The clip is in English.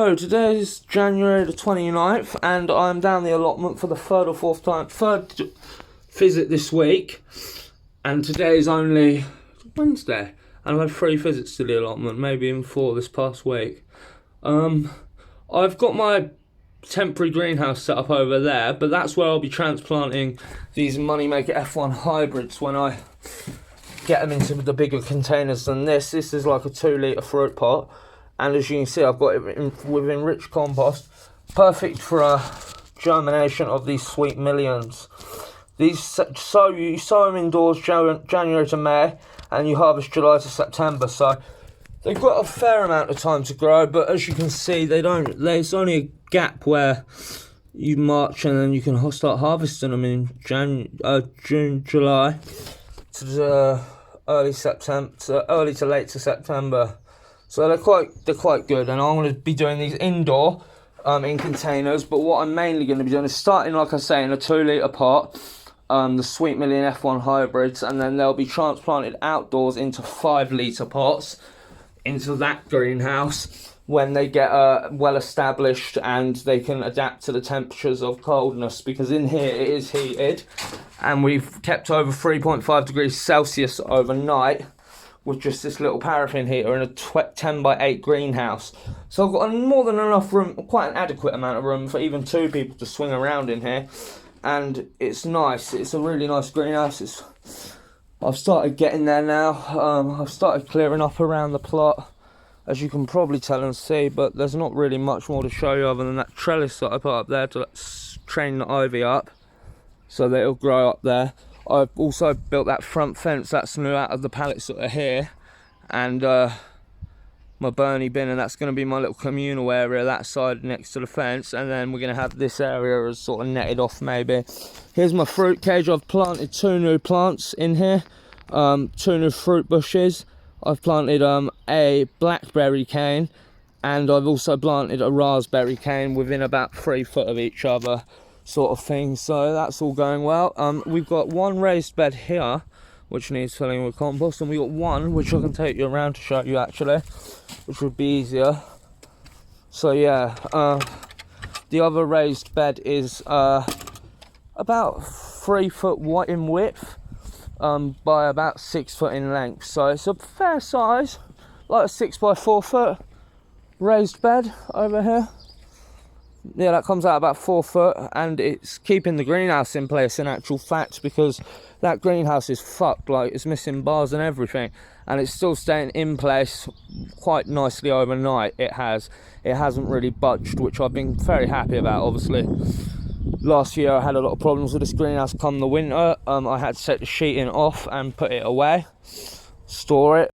So today is January the 29th and I'm down the allotment for the third visit this week, and today is only Wednesday and I've had 3 visits to the allotment, maybe even 4 this past week. I've got my temporary greenhouse set up over there, but that's where I'll be transplanting these Moneymaker F1 hybrids when I get them into the bigger containers than this. This is like a 2-litre fruit pot, and as you can see I've got it with enriched compost, perfect for germination of these sweet millions. You sow them indoors January to May and you harvest July to September, so they've got a fair amount of time to grow, but as you can see there's only a gap where you March and then you can start harvesting them in June, July to early to late to September. So they're quite good, and I'm going to be doing these indoor in containers. But what I'm mainly going to be doing is starting, like I say, in a 2-litre pot, the Sweet Million F1 hybrids, and then they'll be transplanted outdoors into 5-litre pots into that greenhouse when they get well established and they can adapt to the temperatures of coldness, because in here it is heated and we've kept over 3.5 degrees Celsius overnight with just this little paraffin heater in a 10 by 8 greenhouse. So I've got more than enough room, quite an adequate amount of room for even 2 people to swing around in here, and it's nice. It's a really nice greenhouse. I've started getting there now. I've started clearing up around the plot, as you can probably tell and see, but there's not really much more to show you other than that trellis that I put up there to train the ivy up so that it'll grow up there. I've also built that front fence that's new out of the pallets that are here, and my Bernie bin, and that's going to be my little communal area that side next to the fence, and then we're going to have this area as sort of netted off maybe. Here's my fruit cage. I've planted 2 new plants in here, 2 new fruit bushes. I've planted a blackberry cane, and I've also planted a raspberry cane within about 3 foot of each other, sort of thing. So that's all going well. We've got 1 raised bed here which needs filling with compost, and we got 1 which I can take you around to show you actually, which would be easier. So yeah, the other raised bed is about 3 foot in width by about 6 foot in length, so it's a fair size, like a 6 by 4 foot raised bed over here. Yeah, that comes out about 4 foot, and it's keeping the greenhouse in place in actual fact, because that greenhouse is fucked, like it's missing bars and everything, and it's still staying in place quite nicely overnight. It hasn't really budged, which I've been very happy about. Obviously last year I had a lot of problems with this greenhouse come the winter. I had to take the sheeting off and put it away, store it,